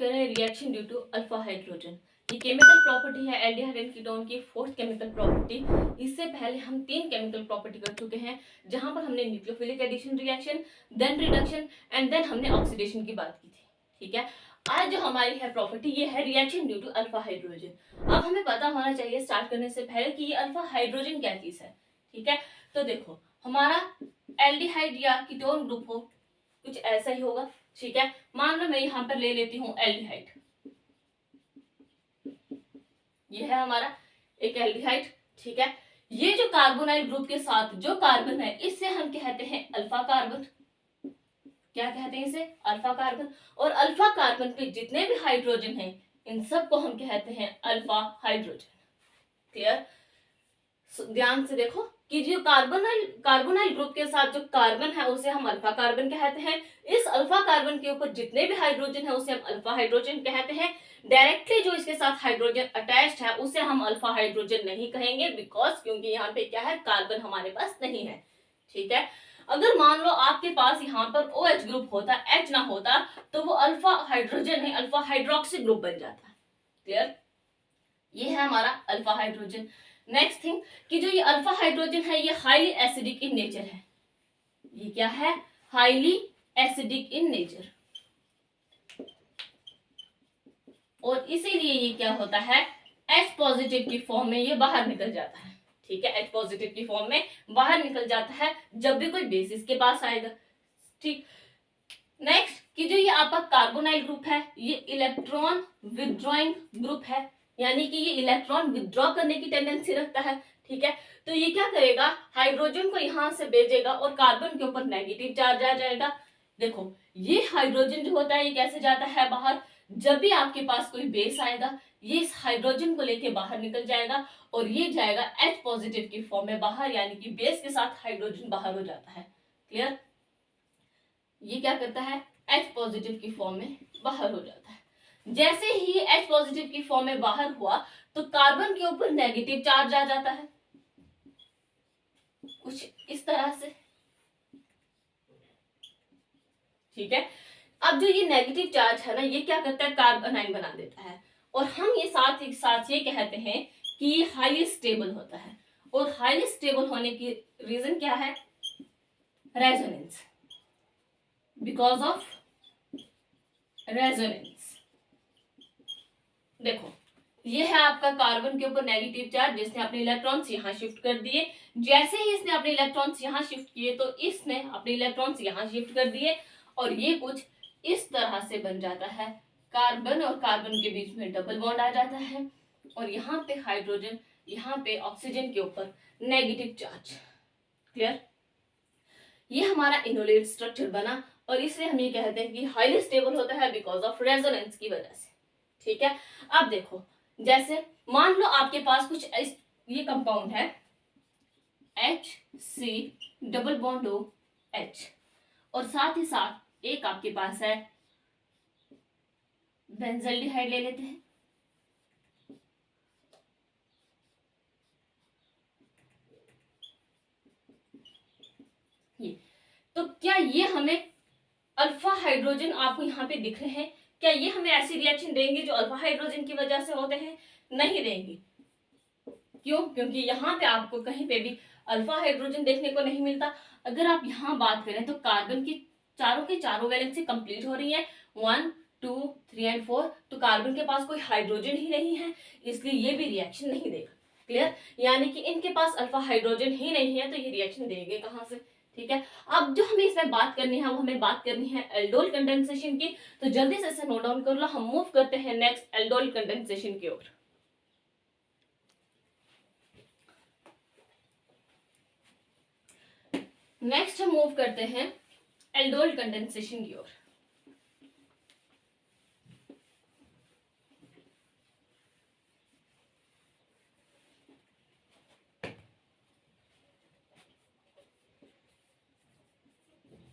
कर रहे हैं reaction due to alpha hydrogen. ये केमिकल प्रॉपर्टी है एल्डिहाइड एंड कीटोन की फोर्थ केमिकल प्रॉपर्टी। इससे पहले हम 3 केमिकल प्रॉपर्टी कर चुके हैं, जहां पर हमने nucleophilic addition reaction, then reduction and then हमने ऑक्सीडेशन की बात की थी। ठीक है, आज जो हमारी है प्रॉपर्टी ये है reaction due to alpha hydrogen. अब हमें पता होना चाहिए स्टार्ट करने से पहले कि ये अल्फा हाइड्रोजन क्या चीज है। ठीक है, तो देखो हमारा एल्डिहाइड या कीटोन ग्रुप हो कुछ ऐसा ही होगा। ठीक है, मान लो मैं यहां पर ले लेती हूं एल्डिहाइड, ये है हमारा एक एल्डिहाइड। ठीक है, ये जो कार्बोनाइल ग्रुप के साथ जो कार्बन है इसे हम कहते हैं अल्फा कार्बन। क्या कहते हैं इसे? Alpha carbon. और अल्फा कार्बन पे जितने भी हाइड्रोजन हैं इन सब को हम कहते हैं अल्फा हाइड्रोजन। क्लियर? ध्यान से देखो कि जो कार्बोनाइल ग्रुप के साथ जो कार्बन है उसे हम अल्फा कार्बन कहते हैं। इस अल्फा कार्बन के ऊपर जितने भी हाइड्रोजन है उसे हम अल्फा हाइड्रोजन कहते हैं। डायरेक्टली जो इसके साथ हाइड्रोजन अटैच्ड है उसे हम अल्फा हाइड्रोजन नहीं कहेंगे, बिकॉज क्योंकि यहाँ पे क्या है, कार्बन हमारे पास नहीं है। ठीक है, अगर मान लो आपके पास यहाँ पर OH ग्रुप होता, H ना होता, तो वो अल्फा हाइड्रोजन है, अल्फा हाइड्रोक्सी ग्रुप बन जाता। क्लियर? ये है हमारा अल्फा हाइड्रोजन। नेक्स्ट थिंग कि जो ये अल्फा हाइड्रोजन है ये हाईली एसिडिक इन नेचर है। ये क्या है? Highly acidic in nature. और इसीलिए ये क्या होता है, H पॉजिटिव की फॉर्म में ये बाहर निकल जाता है। ठीक है, H पॉजिटिव की फॉर्म में बाहर निकल जाता है जब भी कोई बेस इसके पास आएगा। ठीक, नेक्स्ट कि जो ये आपका कार्बोनाइल ग्रुप है ये इलेक्ट्रॉन विथड्रॉइंग ग्रुप है, यानी कि ये इलेक्ट्रॉन विथड्रॉ करने की टेंडेंसी रखता है। ठीक है, तो ये क्या करेगा, हाइड्रोजन को यहां से भेजेगा और कार्बन के ऊपर नेगेटिव चार्ज आ जाएगा। देखो ये हाइड्रोजन जो होता है ये कैसे जाता है बाहर, जब भी आपके पास कोई बेस आएगा ये इस हाइड्रोजन को लेके बाहर निकल जाएगा और ये जाएगा H पॉजिटिव की फॉर्म में बाहर, यानी कि बेस के साथ हाइड्रोजन बाहर हो जाता है। क्लियर? ये क्या करता है, H पॉजिटिव की फॉर्म में बाहर हो जाता है। जैसे ही H पॉजिटिव की फॉर्म में बाहर हुआ तो कार्बन के ऊपर नेगेटिव चार्ज आ जाता है, कुछ इस तरह से। ठीक है, अब जो ये नेगेटिव चार्ज है ना ये क्या करता है, कार्बन आयन बना देता है। और हम ये साथ ही साथ ये कहते हैं कि ये हाईली स्टेबल होता है। और हाईली स्टेबल होने की रीजन क्या है, रेजोनेंस, बिकॉज ऑफ रेजोनेंस। देखो ये है आपका कार्बन के ऊपर नेगेटिव चार्ज जिसने अपने इलेक्ट्रॉन्स यहाँ शिफ्ट कर दिए। जैसे ही इसने अपने इलेक्ट्रॉन्स यहाँ शिफ्ट किए तो इसने अपने इलेक्ट्रॉन्स यहाँ शिफ्ट कर दिए और ये कुछ इस तरह से बन जाता है। कार्बन और कार्बन के बीच में डबल बॉन्ड आ जाता है और यहाँ पे हाइड्रोजन, यहाँ पे ऑक्सीजन के ऊपर नेगेटिव चार्ज। क्लियर? ये हमारा इनोलेट स्ट्रक्चर बना और इसलिए हम ये कहते हैं कि हाईली स्टेबल होता है बिकॉज ऑफ रेजोनेंस की वजह से। ठीक है, अब देखो जैसे मान लो आपके पास कुछ ये कंपाउंड है HC डबल बॉन्ड OH और साथ ही साथ एक आपके पास है बेंजल्डिहाइड, ले लेते हैं। ये तो क्या ये हमें अल्फा हाइड्रोजन आपको यहाँ पे दिख रहे हैं, क्या ये हमें ऐसी रिएक्शन देंगे जो अल्फा हाइड्रोजन की वजह से होते हैं? नहीं देंगे। क्यों? क्योंकि यहाँ पे आपको कहीं पे भी अल्फा हाइड्रोजन देखने को नहीं मिलता। अगर आप यहाँ बात करें तो कार्बन की चारों वैलेंसी कंप्लीट हो रही है, 1 2 3 एंड 4, तो कार्बन के पास कोई हाइड्रोजन ही नहीं है, इसलिए ये भी रिएक्शन नहीं देगा। क्लियर? यानी कि इनके पास अल्फा हाइड्रोजन ही नहीं है तो ये रिएक्शन देंगे कहाँ से? ठीक है, अब जो हमें इसमें बात करनी है वो हमें बात करनी है एल्डोल कंडेंसेशन की। तो जल्दी से इसे नोट डाउन कर लो, हम मूव करते हैं नेक्स्ट एल्डोल कंडेंसेशन की ओर। नेक्स्ट हम मूव करते हैं एल्डोल कंडेंसेशन की ओर।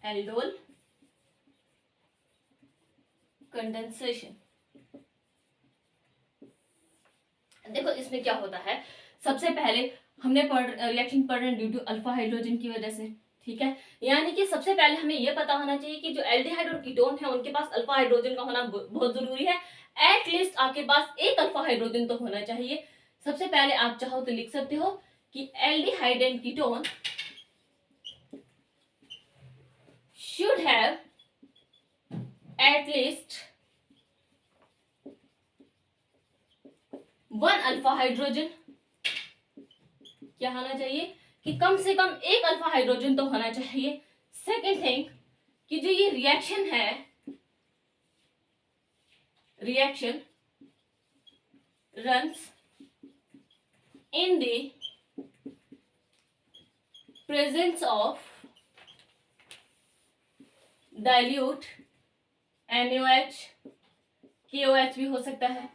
एल्डोल कंडेंसेशन, देखो इसमें क्या होता है, सबसे पहले हमने रिएक्शन पढ़ रहे ड्यू टू अल्फा हाइड्रोजन की वजह से। ठीक है, यानी कि सबसे पहले हमें यह पता होना चाहिए कि जो एल्डिहाइड और कीटोन है उनके पास अल्फा हाइड्रोजन का होना बहुत जरूरी है। एटलीस्ट आपके पास एक अल्फा हाइड्रोजन तो होना चाहिए। सबसे पहले आप चाहो तो लिख सकते हो कि aldehyde and ketone should have at least one alpha hydrogen. क्या होना चाहिए कि कम से कम एक अल्फा हाइड्रोजन तो होना चाहिए। सेकेंड थिंग कि जो ये रिएक्शन है, reaction runs in the presence of dilute NaOH, KOH भी हो सकता है।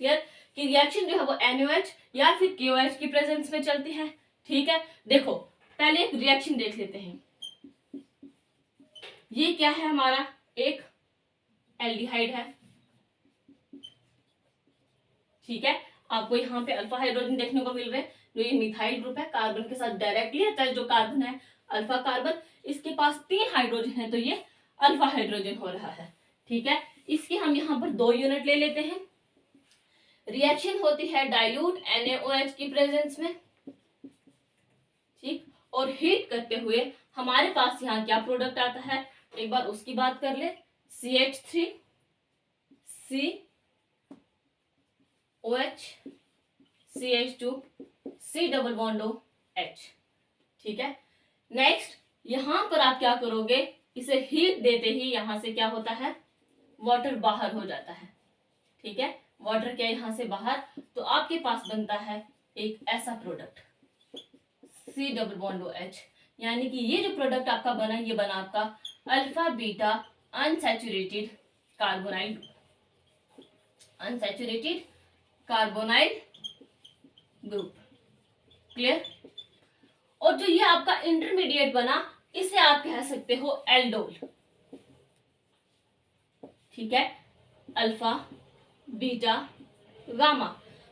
क्लियर कि रिएक्शन जो है वो NaOH या फिर KOH की प्रेजेंस में चलती है। ठीक है, देखो पहले एक रिएक्शन देख लेते हैं। ये क्या है हमारा, एक एल्डिहाइड है। ठीक है, आपको यहाँ पे अल्फा हाइड्रोजन देखने को मिल रहे हैं। जो ये मिथाइल ग्रुप है, कार्बन के साथ डायरेक्टली अटैच जो कार्बन है अल्फा कार्बन, इसके पास 3 हाइड्रोजन है तो ये अल्फा हाइड्रोजन हो रहा है। ठीक है, इसकी हम यहाँ पर 2 यूनिट ले लेते हैं। रिएक्शन होती है डाइल्यूट NaOH की प्रेजेंस में। ठीक, और हीट करते हुए हमारे पास यहाँ क्या प्रोडक्ट आता है, एक बार उसकी बात कर ले। CH3 COH CH2 C double bond OH। ठीक है, नेक्स्ट यहां पर आप क्या करोगे, इसे हीट देते ही यहां से क्या होता है, वाटर बाहर हो जाता है। ठीक है, वाटर क्या यहां से बाहर, तो आपके पास बनता है एक ऐसा product C double bond OH। यानी कि ये जो प्रोडक्ट आपका बना, ये बना आपका alpha beta unsaturated carbonyl, unsaturated carbonyl group. Clear, और जो ये आपका इंटरमीडिएट बना, इसे आप कह सकते हो एल्डोल। ठीक है, alpha beta gamma,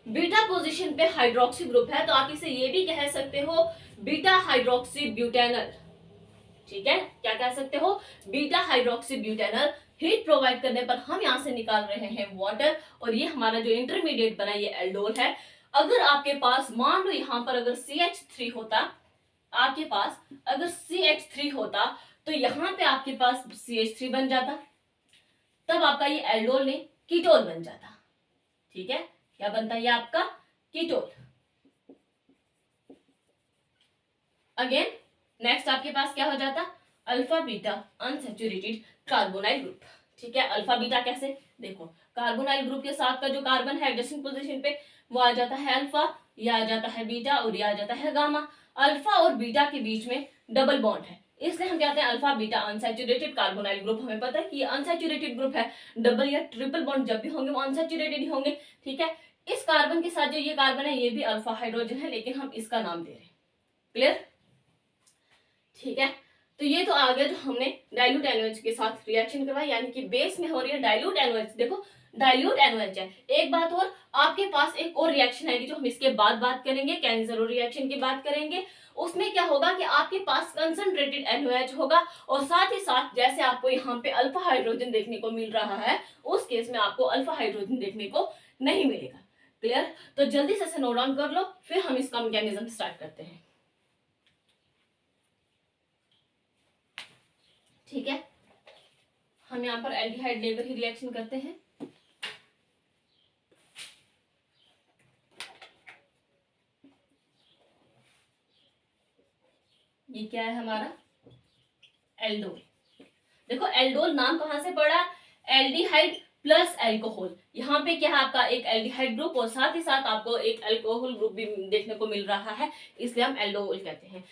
beta position पे हाइड्रोक्सी ग्रुप है तो आप इसे ये भी कह सकते हो बीटा हाइड्रोक्सी ब्यूटेनल। ठीक है, क्या कह सकते हो, beta hydroxy butanal. Heat provide करने पर हम यहां से निकाल रहे हैं वाटर, और ये हमारा जो इंटरमीडिएट बना ये एल्डोल है। अगर आपके पास मान लो यहां पर अगर CH3 होता, आपके पास अगर CH3 होता तो यहां पे आपके पास CH3 बन जाता, तब आपका ये एल्डोल ने कीटोल बन जाता। ठीक है, क्या बनता है ये आपका कीटोल। अगेन नेक्स्ट आपके पास क्या हो जाता, alpha beta unsaturated carbonyl group. ठीक है, अल्फा बीटा कैसे, देखो कार्बोनाइल ग्रुप के साथ का जो कार्बन है एडजस्टिंग पोजीशन पे, वो आ जाता है अल्फा, ये आ जाता है बीटा और ये आ जाता है गामा। अल्फा और बीटा के बीच में डबल बॉन्ड है, इसलिए हम कहते हैं alpha beta unsaturated carbonyl group. हमें पता है कि ये अनसैचुरेटेड ग्रुप है, डबल या ट्रिपल बॉन्ड जब भी होंगे वो अनसैचुरेटेड ही होंगे। ठीक है, इस कार्बन के साथ जो ये कार्बन है ये भी अल्फा हाइड्रोजन है, लेकिन हम इसका नाम दे रहे हैं। क्लियर, ठीक है, तो ये तो आ गया जो हमने डाइल्यूट NaOH के साथ रिएक्शन करवाई, यानी कि बेस में हो रही है डाइल्यूट NaOH। देखो डाइल्यूट NaOH है। एक बात और, आपके पास एक और रिएक्शन आएगी जो हम इसके बाद बात करेंगे, कैंसर रिएक्शन की बात करेंगे। उसमें क्या होगा कि आपके पास कंसंट्रेटेड NaOH होगा, और साथ ही साथ जैसे आपको यहाँ पे अल्फा हाइड्रोजन देखने को मिल रहा है, उस केस में आपको अल्फा हाइड्रोजन देखने को नहीं मिलेगा। क्लियर, तो जल्दी से नोट डाउन कर लो, फिर हम इसका मैकेनिज्म स्टार्ट करते हैं। ठीक है, हम यहाँ पर एल्डिहाइड लेकर ही रिएक्शन करते हैं। ये क्या है हमारा एल्डोल। देखो एल्डोल नाम कहां से पड़ा, एल्डिहाइड प्लस एल्कोहल। यहाँ पे क्या है आपका एक एल्डिहाइड ग्रुप और साथ ही साथ आपको एक एल्कोहल ग्रुप भी देखने को मिल रहा है, इसलिए हम एल्डोल कहते हैं।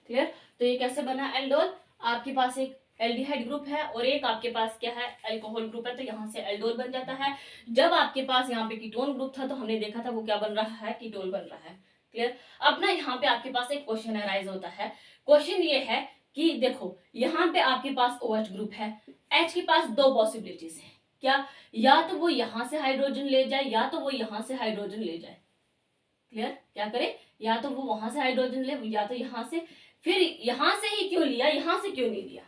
क्लियर, तो ये कैसे बना एल्डोल, आपके पास एक एल्डिहाइड ग्रुप है और एक आपके पास क्या है एल्कोहल ग्रुप है, तो यहाँ से एल्डोल बन जाता है। जब आपके पास यहाँ पे कीटोन ग्रुप था तो हमने देखा था वो क्या बन रहा है, कीटोल बन रहा है। क्लियर, अब ना यहाँ पे आपके पास एक क्वेश्चन अराइज होता है। क्वेश्चन ये है कि देखो यहाँ पे आपके पास OH ग्रुप है, H के पास 2 पॉसिबिलिटीज है, क्या, या तो वो यहां से हाइड्रोजन ले जाए या तो वो यहां से हाइड्रोजन ले जाए। क्लियर, क्या करे, या तो वो वहां से हाइड्रोजन ले या तो यहां से। फिर यहां से ही क्यों लिया, यहां से क्यों नहीं लिया?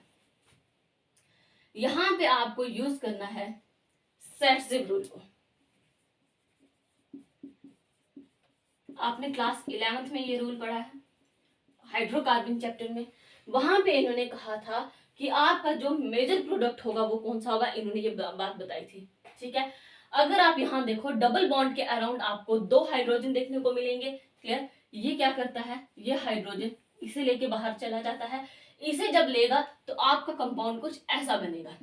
यहां पे आपको यूज करना है सेट्जिव रूल को। आपने क्लास 11th में ये रूल पढ़ा है हाइड्रोकार्बन चैप्टर में। वहां पे इन्होंने कहा था कि आपका जो मेजर प्रोडक्ट होगा वो कौन सा होगा, इन्होंने ये बात बताई थी। ठीक है, अगर आप यहाँ देखो डबल बॉन्ड के अराउंड आपको 2 हाइड्रोजन देखने को मिलेंगे। क्लियर? ये क्या करता है, ये हाइड्रोजन इसे लेके बाहर चला जाता है। इसे जब लेगा तो आपका कंपाउंड कुछ ऐसा बनेगा,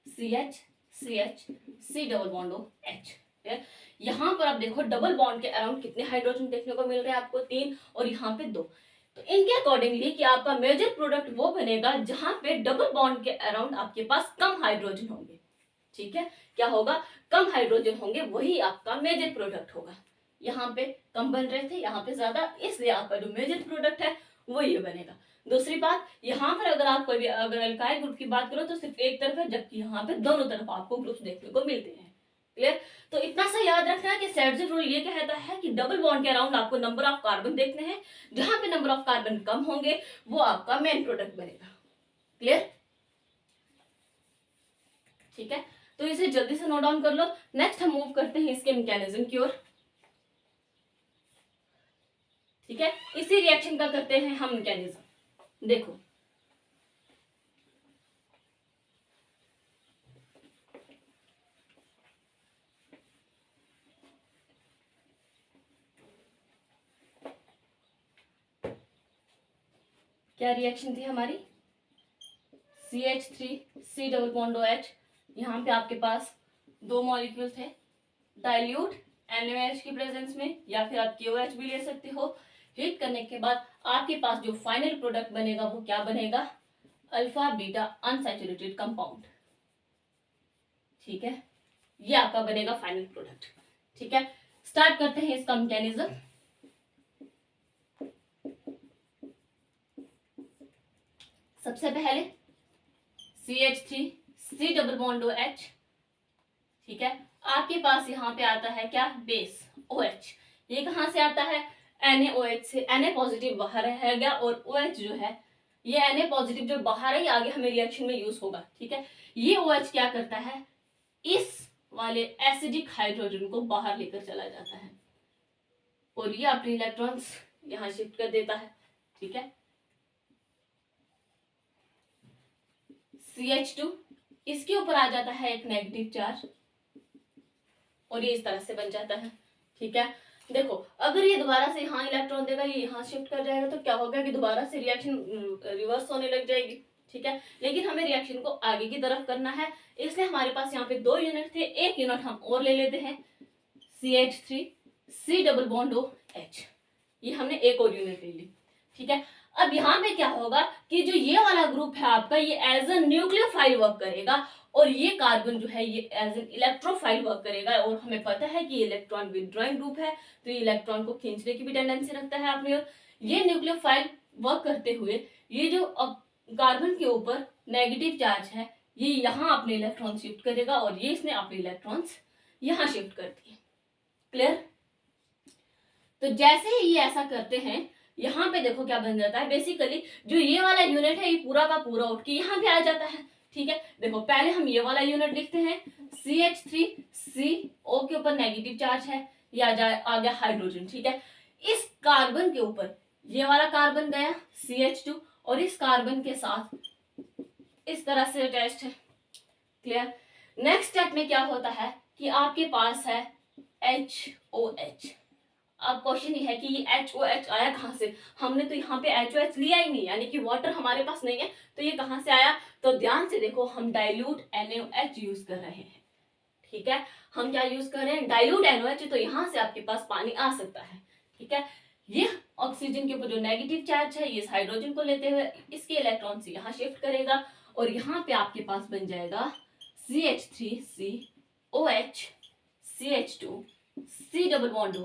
CH CH C double bond O H। यहाँ पर आप देखो डबल बॉन्ड के अराउंड कितने हाइड्रोजन देखने को मिल रहे हैं आपको, 3, और यहाँ पे 2। तो इनके अकॉर्डिंगली कि आपका मेजर प्रोडक्ट वो बनेगा जहां पे डबल बॉन्ड के अराउंड आपके पास कम हाइड्रोजन होंगे। ठीक है, क्या होगा, कम हाइड्रोजन होंगे, वही आपका मेजर प्रोडक्ट होगा। यहाँ पे कम बन रहे थे, यहाँ पे ज्यादा, इसलिए आपका जो मेजर प्रोडक्ट है वो ये बनेगा। दूसरी बात, यहाँ पर अगर आप कोई भी अगर अल्काइल ग्रुप की बात करो तो सिर्फ एक तरफ है, जबकि यहाँ पे दोनों तरफ आपको ग्रुप्स देखने को मिलते हैं। क्लियर? तो इतना सा याद रखना है कि सेट्जिव रूल ये कहता है कि डबल बॉन्ड के अराउंड आपको नंबर ऑफ कार्बन देखने हैं, जहां पे नंबर ऑफ कार्बन कम होंगे वो आपका मेन प्रोडक्ट बनेगा। क्लियर? ठीक है, तो इसे जल्दी से नोट डाउन कर लो। नेक्स्ट हम मूव करते हैं इसके मैकेनिज्म की ओर। ठीक है, इसी रिएक्शन का करते हैं हम मैकेनिज्म। देखो क्या रिएक्शन थी हमारी, CH3 C double bond OH। यहाँ पे आपके पास 2 मॉलिक्यूल थे, डाइल्यूट NaOH की प्रेजेंस में, या फिर आप KOH भी ले सकते हो। हीट करने के बाद आपके पास जो फाइनल प्रोडक्ट बनेगा वो क्या बनेगा, अल्फा बीटा अनसैचुरेटेड कंपाउंड। ठीक है, ये आपका बनेगा फाइनल प्रोडक्ट। ठीक है, स्टार्ट करते हैं इसका मैकेनिज्म। सबसे पहले CH3 C double bond OH। ठीक है, आपके पास यहाँ पे आता है क्या, बेस OH। ये कहाँ से आता है, NaOH से। Na पॉजिटिव बाहर रहेगा और OH जो है ये Na पॉजिटिव जो बाहर है ये आगे हमें रिएक्शन में यूज होगा। ठीक है, ये OH क्या करता है, इस वाले एसिडिक हाइड्रोजन को बाहर लेकर चला जाता है और ये अपने इलेक्ट्रॉन्स यहाँ शिफ्ट कर देता है। ठीक है, CH2 इसके ऊपर आ जाता है एक नेगेटिव चार्ज और ये इस तरह से बन जाता है। ठीक है, देखो अगर ये दोबारा से यहाँ इलेक्ट्रॉन देगा, ये यहाँ शिफ्ट कर जाएगा, तो क्या होगा कि दोबारा से रिएक्शन रिवर्स होने लग जाएगी। ठीक है, लेकिन हमें रिएक्शन को आगे की तरफ करना है, इसलिए हमारे पास यहाँ पे 2 यूनिट थे, एक यूनिट हम और ले लेते हैं, CH3 C double bond OH। ये हमने एक और यूनिट ले ली। ठीक है, अब यहाँ पे क्या होगा कि जो ये वाला ग्रुप है आपका, ये एज अ न्यूक्लियोफाइल वर्क करेगा और ये कार्बन जो है ये एज एन इलेक्ट्रोफाइल वर्क करेगा। और हमें पता है कि इलेक्ट्रॉन विथड्रॉइंग ग्रुप है, तो ये इलेक्ट्रॉन को खींचने की भी टेंडेंसी रखता है अपनी ओर। ये न्यूक्लियोफाइल वर्क करते हुए ये जो कार्बन के ऊपर नेगेटिव चार्ज है ये यहाँ अपने इलेक्ट्रॉन शिफ्ट करेगा और ये इसने अपने इलेक्ट्रॉन्स यहाँ शिफ्ट कर दिए। क्लियर? तो जैसे ही ये ऐसा करते हैं, यहाँ पे देखो क्या बन जाता है, बेसिकली जो ये वाला यूनिट है ये पूरा का पूरा उठ के यहाँ पे आ जाता है। ठीक है, देखो पहले हम ये वाला यूनिट लिखते हैं, CH3CO के ऊपर नेगेटिव चार्ज है, ये आ गया हाइड्रोजन। ठीक है, इस कार्बन के ऊपर ये वाला कार्बन गया CH2 और इस कार्बन के साथ इस तरह से अटैच्ड है। क्लियर? नेक्स्ट स्टेप में क्या होता है कि आपके पास है HOH। अब क्वेश्चन ये है कि ये HOH आया कहाँ से, हमने तो यहाँ पे HOH लिया ही नहीं, यानी कि वाटर हमारे पास नहीं है, तो ये कहाँ से आया, तो ध्यान से देखो हम डाइल्यूट NaOH यूज कर रहे हैं। ठीक है, हम क्या यूज कर रहे हैं, डाइल्यूट NaOH, तो यहाँ से आपके पास पानी आ सकता है। ठीक है, ये ऑक्सीजन के ऊपर जो नेगेटिव चार्ज है ये इस हाइड्रोजन को लेते हुए इसके इलेक्ट्रॉन से यहाँ शिफ्ट करेगा और यहाँ पे आपके पास बन जाएगा CH3COH CH2 C double bond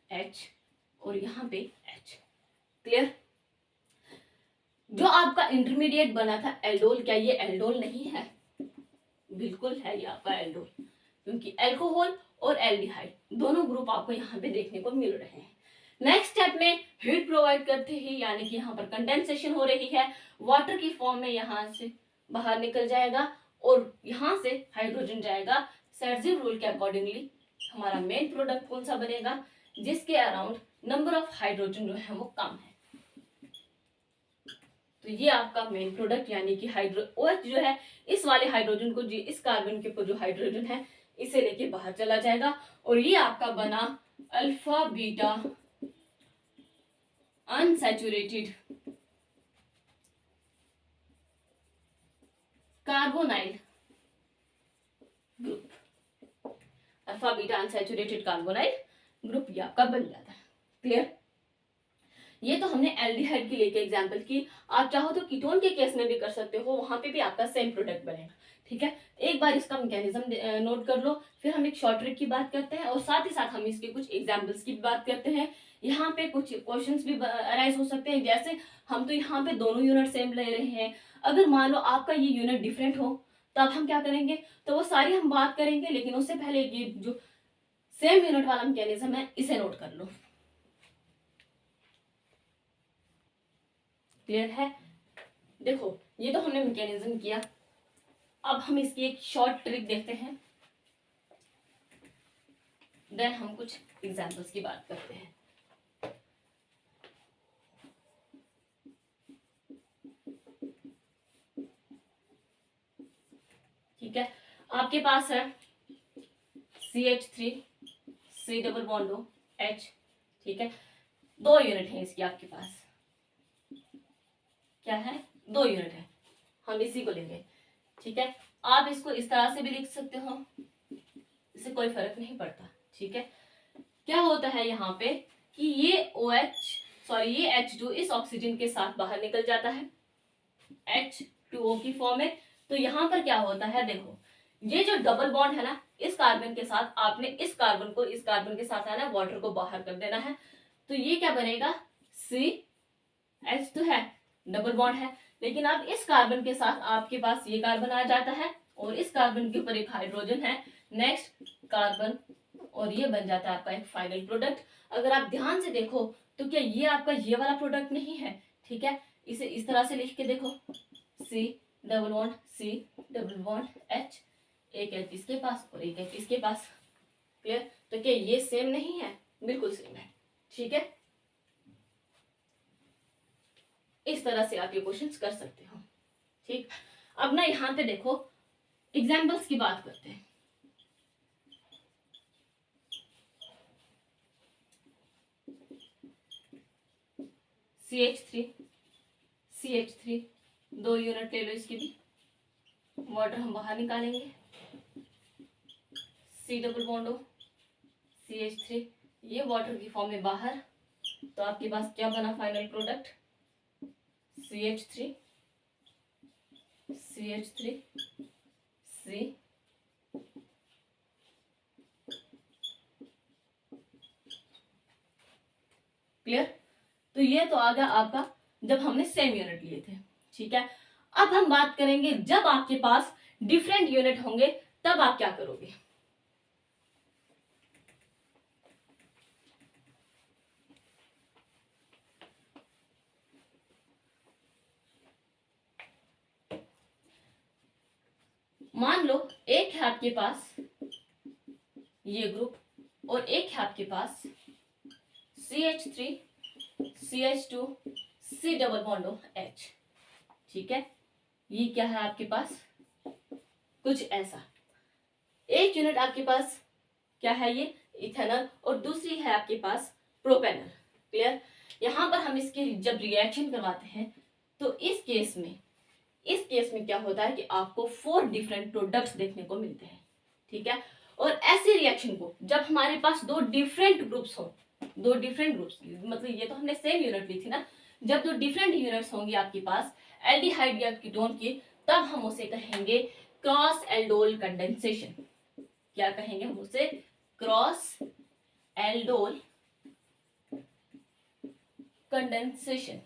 H और यहाँ पे H। क्लियर? जो आपका इंटरमीडिएट बना था एल्डोल, क्या ये एल्डोल नहीं है? बिल्कुल है ये आपका एल्डोल, क्योंकि अल्कोहल और एल्डिहाइड दोनों ग्रुप आपको यहाँ पे देखने को मिल रहे हैं। नेक्स्ट स्टेप में हीट प्रोवाइड करते ही, यानी कि यहाँ पर कंडेंसेशन हो रही है, वाटर की फॉर्म में यहाँ से बाहर निकल जाएगा और यहाँ से हाइड्रोजन जाएगा। सर्जिव रूल के अकॉर्डिंगली हमारा मेन प्रोडक्ट कौन सा बनेगा, जिसके अराउंड नंबर ऑफ हाइड्रोजन जो है वो कम है। तो ये आपका मेन प्रोडक्ट यानी कि OH जो है, इस वाले हाइड्रोजन को, जी इस कार्बन के ऊपर जो हाइड्रोजन है इसे लेके बाहर चला जाएगा और ये आपका बना alpha beta unsaturated carbonyl group. Alpha beta unsaturated carbonyl group ये आपका बन जाता है। क्लियर? ये तो हमने एल्डिहाइड की लेके एग्जांपल की। आप चाहो तो कीटोन के केस में भी कर सकते हो, वहां पे भी आपका सेम प्रोडक्ट बनेगा। ठीक है, एक बार इसका मैकेनिज्म नोट कर लो, फिर हम एक शॉर्ट ट्रिक की बात करते हैं और साथ ही साथ हम इसके कुछ एग्जांपल्स की बात करते हैं। यहाँ पे कुछ क्वेश्चंस भी अराइज हो सकते हैं, जैसे हम तो यहाँ पे दोनों यूनिट सेम ले रहे हैं, अगर मान लो आपका ये यूनिट डिफरेंट हो तब हम क्या करेंगे, तो वो सारी हम बात करेंगे, लेकिन उससे पहले ये जो सेम यूनिट वाला मैकेनिज्म है इसे नोट कर लो। क्लियर है? देखो ये तो हमने मैकेनिज्म किया, अब हम इसकी एक शॉर्ट ट्रिक देखते हैं, देन हम कुछ एग्जांपल्स की बात करते हैं। ठीक है, आपके पास है CH3 C double bond H। ठीक है, 2 यूनिट है इसकी आपके पास, क्या है, 2 यूनिट है, हम इसी को लेंगे। ठीक है, आप इसको इस तरह से भी लिख सकते हो, इससे कोई फर्क नहीं पड़ता। ठीक है, क्या होता है यहाँ पे कि ये ये H2 इस ऑक्सीजन के साथ बाहर निकल जाता है H2O की फॉर्म में। तो यहाँ पर क्या होता है, देखो ये जो डबल बॉन्ड है ना, इस कार्बन के साथ आपने इस कार्बन को इस कार्बन के साथ आना, वाटर को बाहर कर देना है, तो ये क्या बनेगा, CH2 है, डबल बॉन्ड है, लेकिन अब इस कार्बन के साथ आपके पास ये कार्बन आ जाता है और इस कार्बन के ऊपर एक हाइड्रोजन है, नेक्स्ट कार्बन, और ये बन जाता है आपका एक फाइनल प्रोडक्ट। अगर आप ध्यान से देखो तो क्या ये आपका ये वाला प्रोडक्ट नहीं है? ठीक है, इसे इस तरह से लिख के देखो, C double bond C double bond H, एक H इसके पास और एक H इसके पास। क्लियर? तो क्या ये सेम नहीं है? बिल्कुल सेम है। ठीक है, इस तरह से आप ये क्वेश्चंस कर सकते हो। ठीक, अब ना यहाँ पे देखो एग्जाम्पल्स की बात करते हैं। CH3 2 यूनिट ले लो, इसकी भी वाटर हम बाहर निकालेंगे, C डबल बॉन्ड CH3, ये वाटर की फॉर्म में बाहर, तो आपके पास क्या बना final product, CH3 C। Clear? तो ये तो आ गया आपका जब हमने सेम यूनिट लिए थे। ठीक है, अब हम बात करेंगे जब आपके पास डिफरेंट यूनिट होंगे तब आप क्या करोगे। मान लो एक है आपके पास ये ग्रुप और एक है आपके पास CH3 CH2 C double bond H। ठीक है, ये क्या है आपके पास, कुछ ऐसा। एक यूनिट आपके पास क्या है, ये इथेनॉल, और दूसरी है आपके पास प्रोपेनॉल। क्लियर? यहां पर हम इसके जब रिएक्शन करवाते हैं तो इस केस में क्या होता है कि आपको 4 डिफरेंट प्रोडक्ट्स देखने को मिलते हैं। ठीक है, और ऐसे रिएक्शन को जब हमारे पास 2 डिफरेंट ग्रुप्स हो, 2 डिफरेंट ग्रुप्स, मतलब ये तो हमने सेम यूनिट ली थी ना, जब 2 डिफरेंट यूनिट्स होंगी आपके पास एल्डिहाइड या कीटोन की, तब हम उसे कहेंगे क्रॉस एल्डोल कंडेंसेशन। क्या कहेंगे हम उसे, क्रॉस एल्डोल कंडेंसेशन।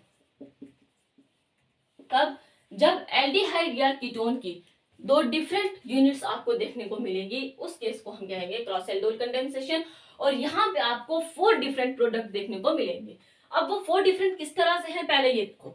कब, जब एल्डिहाइड या कीटोन की 2 डिफरेंट यूनिट्स आपको देखने को मिलेगी, उस केस को हम कहेंगे क्रॉस एल्डोल कंडेंसेशन। और यहाँ पे आपको 4 डिफरेंट प्रोडक्ट देखने को मिलेंगे। अब वो 4 डिफरेंट किस तरह से हैं, पहले ये देखो।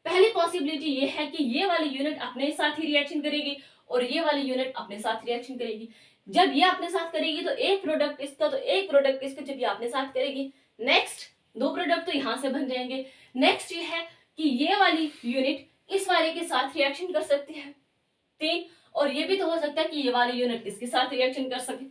पहली पॉसिबिलिटी ये है कि ये वाली यूनिट अपने साथ ही रिएक्शन करेगी और ये वाली यूनिट अपने साथ रिएक्शन करेगी। जब ये अपने साथ करेगी तो एक प्रोडक्ट इसका तो एक प्रोडक्ट इसका, जब ये अपने साथ करेगी नेक्स्ट 2 प्रोडक्ट तो यहाँ से बन जाएंगे। नेक्स्ट ये है कि ये वाली यूनिट इस वाले के साथ रिएक्शन कर सकती है 3, और ये भी तो हो सकता है कि ये वाली यूनिट इसके साथ रिएक्शन कर सके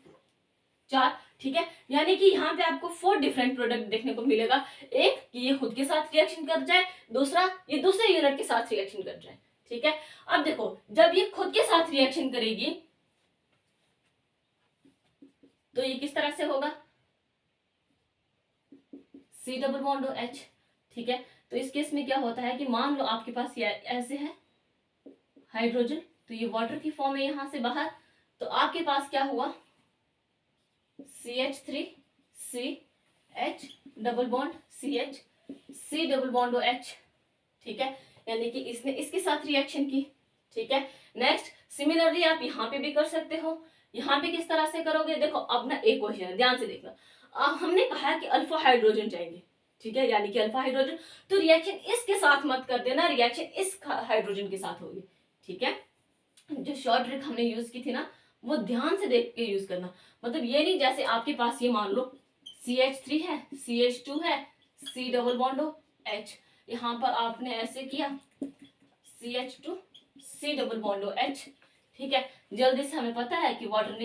4। ठीक है, यानी कि यहाँ पे आपको 4 डिफरेंट प्रोडक्ट देखने को मिलेगा। एक कि ये खुद के साथ रिएक्शन कर जाए, दूसरा ये दूसरे यूनिट के साथ रिएक्शन कर जाए। ठीक है, अब देखो जब ये खुद के साथ रिएक्शन करेगी तो ये किस तरह से होगा, C डबल बॉन्ड H। ठीक है, तो इस केस में क्या होता है कि मान लो आपके पास ये ऐसे है हाइड्रोजन, तो ये वाटर की फॉर्म है यहां से बाहर, तो आपके पास क्या हुआ CH3 CH double bond CH C double bond H। ठीक है, यानी कि इसने इसके साथ रिएक्शन की। ठीक है, नेक्स्ट सिमिलरली आप यहाँ पे भी कर सकते हो। यहाँ पे किस तरह से करोगे, देखो अब ना एक क्वेश्चन है, ध्यान से देखना। हमने कहा कि अल्फा हाइड्रोजन चाहिए। ठीक है, यानी कि अल्फा हाइड्रोजन, तो रिएक्शन इसके साथ मत कर देना, रिएक्शन इस हाइड्रोजन के साथ होगी। ठीक है, जो शॉर्ट ट्रिक हमने यूज की थी ना, वो ध्यान से देख के यूज करना। मतलब ये नहीं जैसे आपके पास ये मान लो CH3 है, CH2 है, C डबल बॉन्ड H, यहाँ पर आपने ऐसे किया CH2 C double bond H। ठीक है, जल्दी से हमें पता है कि वाटर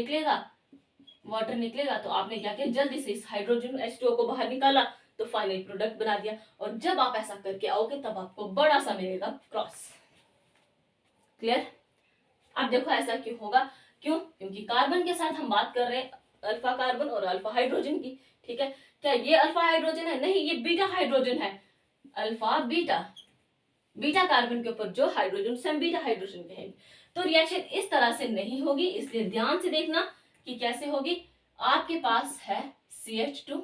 निकलेगा, तो आपने क्या किया, जल्दी से इस हाइड्रोजन H2O को बाहर निकाला, तो फाइनल प्रोडक्ट बना दिया। और जब आप ऐसा करके आओगे तब आपको बड़ा सा मिलेगा क्रॉस। क्लियर? अब देखो ऐसा क्यों होगा, क्योंकि कार्बन के साथ हम बात कर रहे हैं अल्फा कार्बन और अल्फा हाइड्रोजन की। ठीक है, क्या ये अल्फा हाइड्रोजन है? नहीं, ये बीटा हाइड्रोजन है। अल्फा बीटा कार्बन के ऊपर जो हाइड्रोजन से हम बीटा हाइड्रोजन कहेंगे। तो रिएक्शन इस तरह से नहीं होगी, इसलिए ध्यान से देखना कि कैसे होगी। आपके पास है CH2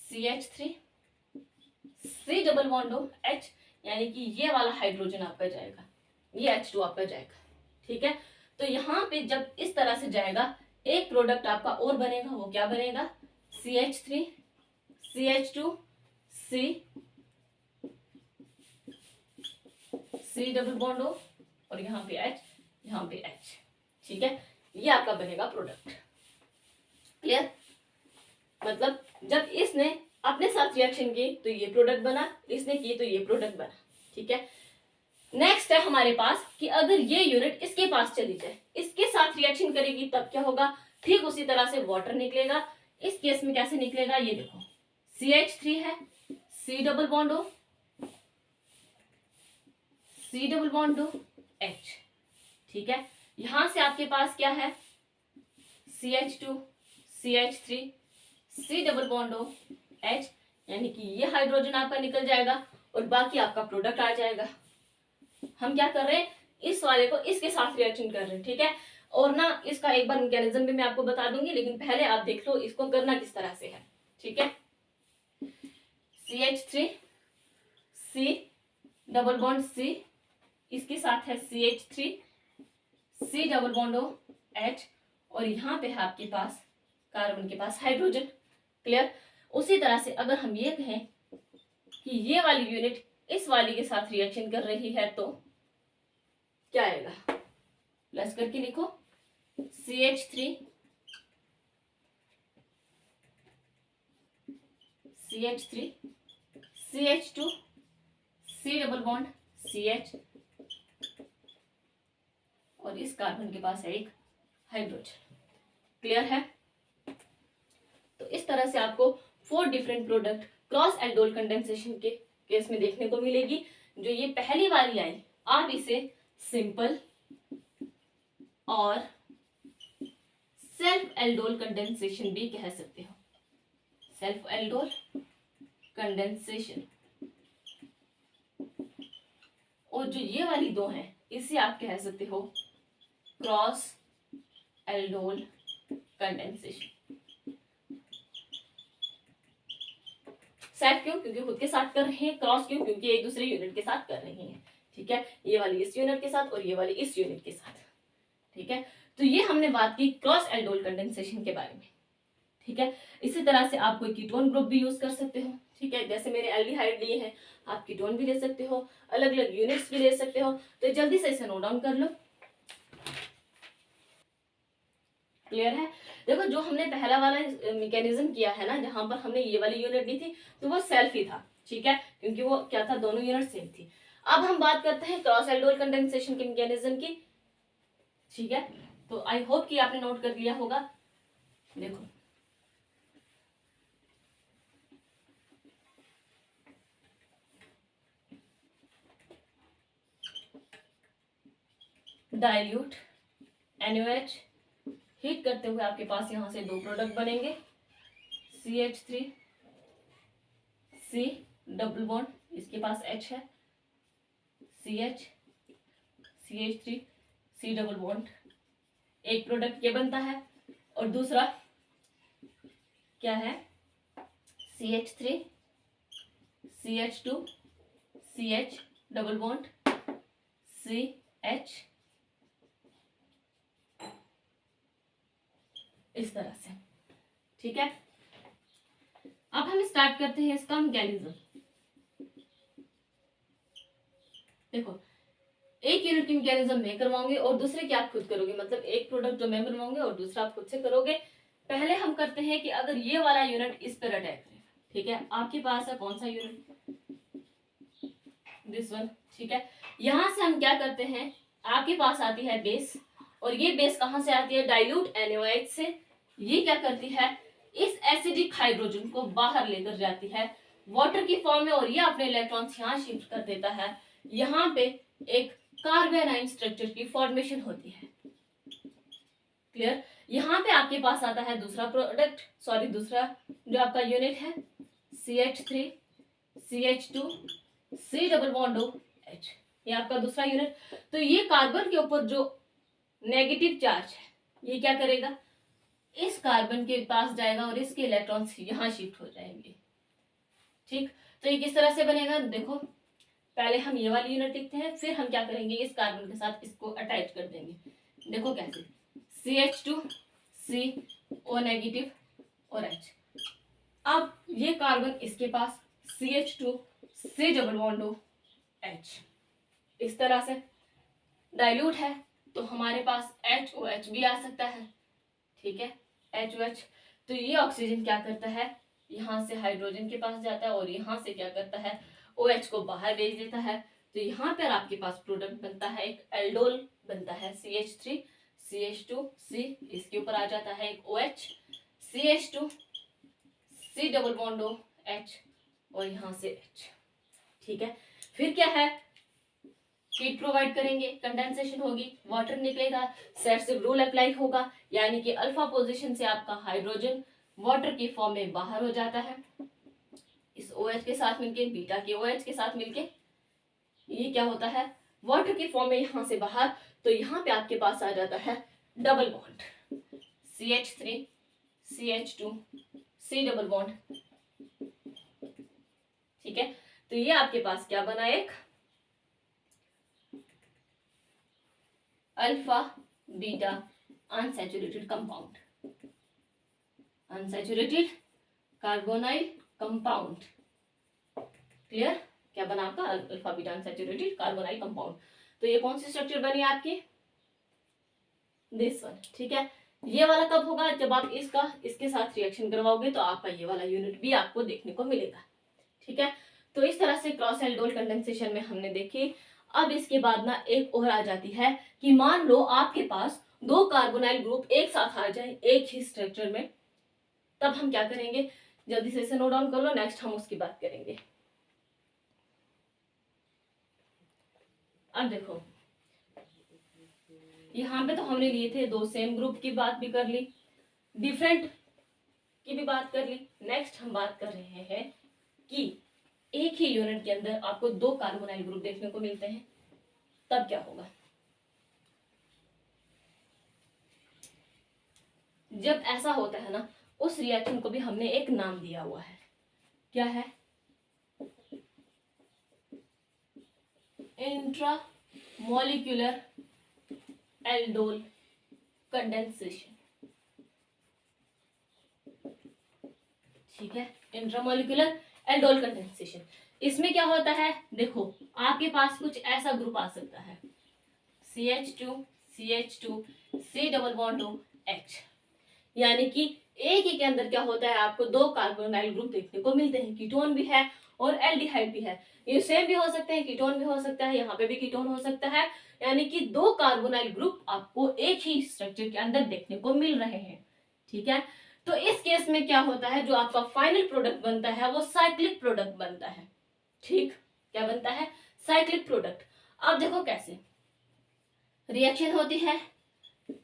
CH3 C double bond H, यानी कि ये वाला हाइड्रोजन आपका जाएगा, ये H2 आपका जाएगा। ठीक है, तो यहाँ पे जब इस तरह से जाएगा एक प्रोडक्ट आपका और बनेगा, वो क्या बनेगा, CH3 CH2 C double bond और यहाँ पे H। ठीक है, ये आपका बनेगा प्रोडक्ट। क्लियर? मतलब जब इसने अपने साथ रिएक्शन की तो ये प्रोडक्ट बना, इसने की तो ये प्रोडक्ट बना। ठीक है, नेक्स्ट है हमारे पास कि अगर ये यूनिट इसके पास चली जाए, इसके साथ रिएक्शन करेगी, तब क्या होगा, ठीक उसी तरह से वाटर निकलेगा। इस केस में कैसे निकलेगा, ये देखो CH3 है, C डबल बॉन्ड H। ठीक है, यहां से आपके पास क्या है, CH2 CH3 C double bond H, यानी कि ये हाइड्रोजन आपका निकल जाएगा और बाकी आपका प्रोडक्ट आ जाएगा। हम क्या कर रहे हैं, इस वाले को इसके साथ रिएक्शन कर रहे हैं। ठीक है, और ना इसका एक बार मैकेनिज्म भी मैं आपको बता दूंगी, लेकिन पहले आप देख लो इसको करना किस तरह से है। ठीक है, CH3 C double bond C, इसके साथ है CH3 C double bond H, और यहाँ पे है आपके पास कार्बन के पास हाइड्रोजन। क्लियर? उसी तरह से अगर हम ये कहें कि ये वाली यूनिट इस वाली के साथ रिएक्शन कर रही है तो क्या आएगा, प्लस करके लिखो CH3 CH2 C double bond CH, और इस कार्बन के पास है एक हाइड्रोजन। क्लियर है? तो इस तरह से आपको 4 different product cross aldol condensation के केस में देखने को मिलेगी। जो ये पहली वाली आई, आप इसे सिंपल और सेल्फ एल्डोल कंडेंसेशन भी कह सकते हो। सेल्फ एल्डोल कंडेंसेशन, और जो ये वाली 2 हैं इसे आप कह सकते हो क्रॉस एल्डोल कंडेंसेशन। सेल्फ क्यों, क्योंकि खुद के साथ कर रहे हैं, क्रॉस क्यों, क्योंकि एक दूसरे यूनिट के साथ कर रहे हैं। ठीक है, ये वाली इस यूनिट के साथ और ये वाली इस यूनिट के साथ। ठीक है, तो ये हमने बात की क्रॉस एल्डोल कंडेंसेशन के बारे में। ठीक है। इसी तरह से आप कोई कीटोन ग्रुप भी यूज कर सकते हो, ठीक है। जैसे मैंने एल्डिहाइड लिए हैं, आप कीटोन भी ले सकते हो, अलग अलग यूनिट्स भी ले सकते हो। तो जल्दी से इसे नोट डाउन कर लो। क्लियर है? देखो जो हमने पहला वाला मैकेनिज्म किया है ना, जहां पर हमने ये वाली यूनिट दी थी, तो वो सेल्फ ही था, ठीक है, क्योंकि वो क्या था, दोनों यूनिट सेम थी। अब हम बात करते हैं क्रॉस एल्डोल कंडेंसेशन के मैकेनिज्म की, ठीक है। तो आई होप कि आपने नोट कर लिया होगा। देखो डाइल्यूट NaOH हीट करते हुए आपके पास यहां से दो प्रोडक्ट बनेंगे, CH3 C डबल बॉन्ड, इसके पास H है, CH CH3 C double bond, एक प्रोडक्ट ये बनता है। और दूसरा क्या है, CH3 CH2 CH double bond CH, इस तरह से, ठीक है। अब हम स्टार्ट करते हैं इसका मैकेनिज्म। देखो एक यूनिट की मैकेनिज्म मैं करवाऊंगी और दूसरे की आप खुद करोगे, मतलब एक प्रोडक्ट जो मैं बनवाऊंगी और दूसरा आप खुद से करोगे। पहले हम करते हैं कि अगर ये वाला यूनिट इस पर अटैक करे, ठीक है, आपके पास है कौन सा यूनिट, दिस वन, ठीक है। यहां से हम क्या करते हैं, आपके पास आती है बेस, और ये बेस कहां से आती है, डाइल्यूट NaOH से। ये क्या करती है, इस एसिडिक हाइड्रोजन को बाहर लेकर जाती है वाटर की फॉर्म में, और ये अपने इलेक्ट्रॉन्स यहाँ शिफ्ट कर देता है। यहाँ पे एक कार्बोनाइन स्ट्रक्चर की फॉर्मेशन होती है। क्लियर? यहाँ पे आपके पास आता है दूसरा प्रोडक्ट, सॉरी दूसरा जो आपका यूनिट है, CH3 CH2 C double bond OH, ये आपका दूसरा यूनिट। तो ये कार्बन के ऊपर जो नेगेटिव चार्ज है, ये क्या करेगा, इस कार्बन के पास जाएगा और इसके इलेक्ट्रॉन्स यहाँ शिफ्ट हो जाएंगे, ठीक। तो ये किस तरह से बनेगा, देखो पहले हम ये वाली यूनिट लिखते हैं, फिर हम क्या करेंगे, इस कार्बन के साथ इसको अटैच कर देंगे। देखो कैसे, CH2 C O नेगेटिव और H। अब ये कार्बन इसके पास CH2 C double bond H, इस तरह से डाइल्यूट है तो हमारे पास HOH भी आ सकता है, ठीक है, HOH। तो ये ऑक्सीजन क्या करता है, यहाँ से हाइड्रोजन के पास जाता है और यहाँ से क्या करता है, OH को बाहर भेज देता है। तो यहाँ पर आपके पास प्रोडक्ट बनता है, एक एल्डोल बनता है, CH3 CH2 C, इसके ऊपर आ जाता है एक OH, CH2 C double bond H और यहाँ से H, ठीक है। फिर क्या है, हीट प्रोवाइड करेंगे, कंडेंसेशन होगी, वाटर निकलेगा, सेट्सिव रूल अप्लाई होगा, यानी कि अल्फा पोजीशन से आपका हाइड्रोजन वाटर की फॉर्म में बाहर हो जाता है, इस OH के साथ मिलके, बीटा के OH के साथ मिलके ये क्या होता है, वाटर की फॉर्म में यहाँ से बाहर। तो यहाँ पे आपके पास आ जाता है double bond, CH3 CH2 C double bond, ठीक है। तो ये आपके पास क्या बना, एक alpha beta unsaturated compound, unsaturated carbonyl compound. Clear? क्या बना आपका, alpha beta unsaturated carbonyl compound. तो ये कौन सी स्ट्रक्चर बनी आपकी, दिस वन, ठीक है। ये वाला कब होगा, जब आप इसका इसके साथ रिएक्शन करवाओगे तो आपका ये वाला यूनिट भी आपको देखने को मिलेगा, ठीक है। तो इस तरह से क्रॉस एल्डोल कंडेंसेशन में हमने देखी। अब इसके बाद ना एक और आ जाती है कि मान लो आपके पास दो कार्बोनाइल ग्रुप एक साथ आ जाए एक ही स्ट्रक्चर में, तब हम क्या करेंगे, जल्दी से इसे नोट डाउन कर लो, नेक्स्ट हम उसकी बात करेंगे। अब देखो यहाँ पे तो हमने लिए थे दो सेम ग्रुप की बात भी कर ली, डिफरेंट की भी बात कर ली। नेक्स्ट हम बात कर रहे हैं कि एक ही यूनिट के अंदर आपको दो कार्बोनाइल ग्रुप देखने को मिलते हैं, तब क्या होगा। जब ऐसा होता है ना, उस रिएक्शन को भी हमने एक नाम दिया हुआ है, क्या है, इंट्रा मॉलिक्यूलर एल्डोल कंडेंसेशन। ठीक है, इंट्रामोलिकुलर एल्डोल कंडेंसेशन। इसमें क्या होता है, देखो आपके पास कुछ ऐसा ग्रुप आ सकता है CH2 CH2 C double bond O H, यानी कि एक ही के अंदर क्या होता है, आपको दो कार्बोनाइल ग्रुप देखने को मिलते हैं, कीटोन भी है और एल्डिहाइड भी है। ये सेम भी हो सकते हैं, कीटोन भी हो सकता है, यहाँ पे भी कीटोन हो सकता है, यानी कि दो कार्बोनाइल ग्रुप आपको एक ही स्ट्रक्चर के अंदर देखने को मिल रहे हैं। ठीक है, तो इस केस में क्या होता है, जो आपका फाइनल प्रोडक्ट बनता है वो साइक्लिक प्रोडक्ट बनता है। ठीक, क्या बनता है, साइक्लिक प्रोडक्ट। अब देखो कैसे रिएक्शन होती है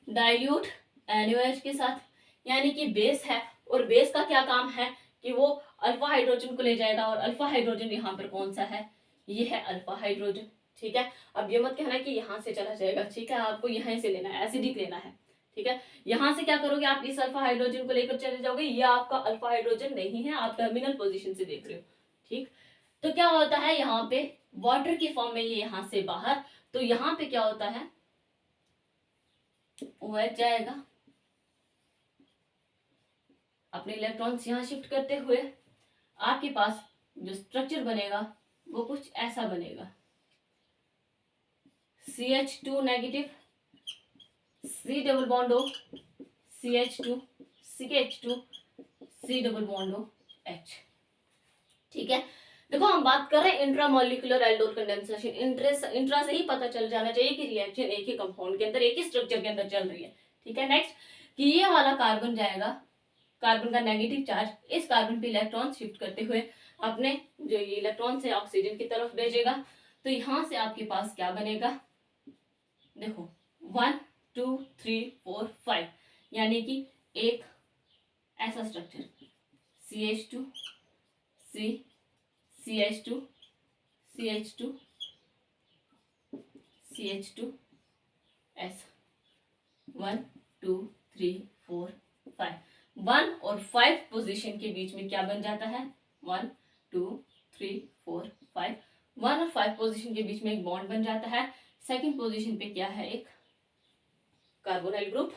डाइल्यूट NaOH के साथ, यानी कि बेस है और बेस का क्या काम है कि वो अल्फा हाइड्रोजन को ले जाएगा, और अल्फा हाइड्रोजन यहाँ पर कौन सा है, ये है अल्फा हाइड्रोजन। ठीक है, अब ये मत कहना कि यहाँ से चला जाएगा, ठीक है, आपको यहाँ से लेना है, एसिडिक लेना है। ठीक है, यहाँ से क्या करोगे, आप इस अल्फा हाइड्रोजन को लेकर चले जाओगे, ये आपका अल्फा हाइड्रोजन नहीं है, आप टर्मिनल पोजिशन से देख रहे हो। ठीक, तो क्या होता है, यहाँ पे वाटर की फॉर्म में ये यहाँ से बाहर, तो यहाँ पे क्या होता है, OH जाएगा, अपने इलेक्ट्रॉन्स यहाँ शिफ्ट करते हुए आपके पास जो स्ट्रक्चर बनेगा वो कुछ ऐसा बनेगा, CH2 negative C double bond O CH2 CH2 C double bond O H। ठीक है, देखो हम बात कर रहे हैं इंट्रामोलिकुलर एल्डोल कंडेंसेशन। इंट्रा से ही पता चल जाना चाहिए कि रिएक्शन एक ही कंपाउंड के अंदर, एक ही स्ट्रक्चर के अंदर चल रही है। ठीक है, नेक्स्ट कि ये वाला कार्बन जाएगा, कार्बन का नेगेटिव चार्ज इस कार्बन पे इलेक्ट्रॉन शिफ्ट करते हुए अपने जो ये इलेक्ट्रॉन से ऑक्सीजन की तरफ भेजेगा, तो यहां से आपके पास क्या बनेगा, देखो 1 2 3 4 5, यानी कि एक ऐसा structure CH2 C CH2 CH2 CH2 S 1 2 3 4 5, 1 और 5 पोजीशन के बीच में क्या बन जाता है, 1 2 3 4 5, 1 और 5 पोजीशन के बीच में एक बॉन्ड बन जाता है। सेकंड पोजीशन पे क्या है, एक कार्बोनाइल ग्रुप,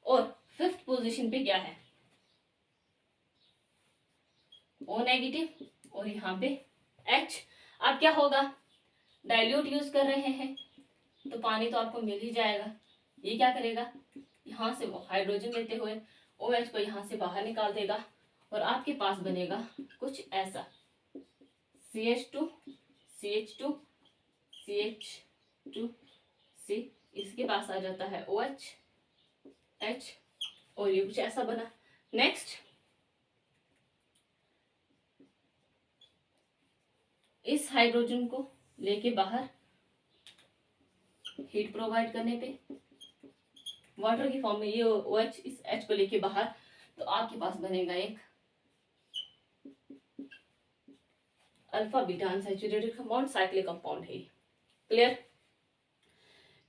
और फिफ्थ पोजीशन पे क्या है, O नेगेटिव और यहाँ पे H। अब क्या होगा, डाइल्यूट यूज कर रहे हैं तो पानी तो आपको मिल ही जाएगा, ये क्या करेगा, यहाँ से वो हाइड्रोजन लेते हुए OH को यहाँ से बाहर निकाल देगा, और आपके पास बनेगा कुछ ऐसा CH2 CH2 CH2 C, इसके पास आ जाता है OH H, और ये कुछ ऐसा बना। नेक्स्ट इस हाइड्रोजन को लेके बाहर हीट प्रोवाइड करने पे वाटर की फॉर्म में ये OH इस H को लेके बाहर, तो आपके पास बनेगा एक alpha beta unsaturated compound, cyclic compound है। क्लियर।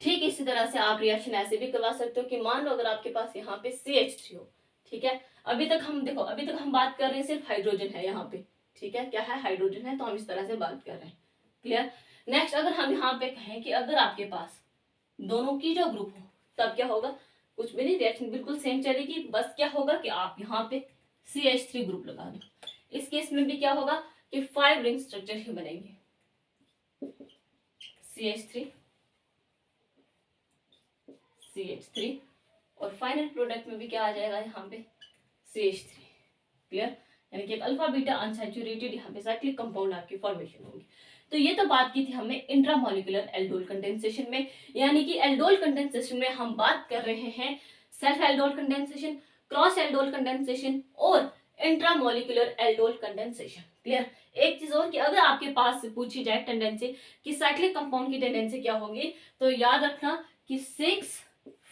ठीक इसी तरह से आप रिएक्शन ऐसे भी करवा सकते हो कि मान लो अगर आपके पास यहाँ पे CH3 हो, ठीक है, अभी तक हम बात कर रहे हैं सिर्फ हाइड्रोजन है यहाँ पे, ठीक है, क्या है, हाइड्रोजन है, तो हम इस तरह से बात कर रहे हैं। क्लियर। नेक्स्ट अगर हम यहाँ पे कहें कि अगर आपके पास दोनों की जो ग्रुप हो, तब क्या होगा, कुछ भी नहीं, रिएक्शन बिल्कुल सेम चलेगी, बस क्या होगा कि आप यहाँ पे CH3 ग्रुप लगा दो। इस केस में भी क्या होगा कि 5 रिंग स्ट्रक्चर ही बनेंगे, CH3 CH3, और फाइनल प्रोडक्ट में भी क्या आ जाएगा यहाँ पे CH3। क्लियर, यानी कि एक अल्फा बीटा अनसैचुरेटेड यहाँ पे साइक्लिक कंपाउंड आपकी फॉर्मेशन होगी। तो ये तो बात की थी हमने इंट्रामोलिकुलर एल्डोल कंडेंसेशन में, यानी कि एल्डोल कंडेंसेशन में हम बात कर रहे हैं self aldol condensation, cross aldol condensation और इंट्रामोलिकुलर एल्डोल कंडेंसेशन। क्लियर। एक चीज और कि अगर आपके पास पूछी जाए टेंडेंसी कि साइक्लिक कंपाउंड की टेंडेंसी क्या होगी, तो याद रखना कि 6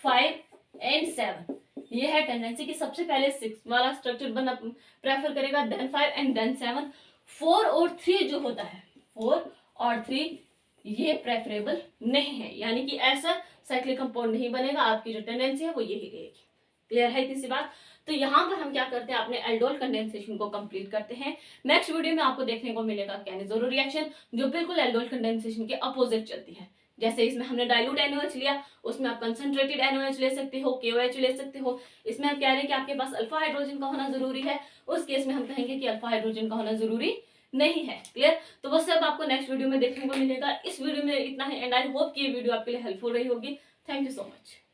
5 एंड 7 ये है टेंडेंसी कि सबसे पहले 6 वाला स्ट्रक्चर बना प्रेफर करेगा, देन 5 एंड देन 7। 4 और 3 जो होता है, 4 और 3 ये प्रेफरेबल नहीं है, यानी कि ऐसा साइक्लिक कंपाउंड नहीं बनेगा, आपकी जो टेंडेंसी है वो यही रहेगी। क्लियर है इतनी सी बात। तो यहाँ पर हम क्या करते हैं, अपने एल्डोल कंडेंसेशन को कंप्लीट करते हैं। नेक्स्ट वीडियो में आपको देखने को मिलेगा कैनेज़ोरो रिएक्शन, जो बिल्कुल एल्डोल कंडेंसेशन के अपोजिट चलती है। जैसे इसमें हमने डाइल्यूट NaOH लिया, उसमें आप कंसंट्रेटेड NaOH ले सकते हो, KOH ले सकते हो। इसमें आप कह रहे हैं कि आपके पास अल्फा हाइड्रोजन का होना जरूरी है, उस केस में हम कहेंगे कि अल्फा हाइड्रोजन का होना जरूरी नहीं है। क्लियर? तो वो सब आपको नेक्स्ट वीडियो में देखने को मिलेगा। इस वीडियो में इतना है एंड आई होप कि ये वीडियो आपके लिए हेल्पफुल रही होगी। Thank you so much.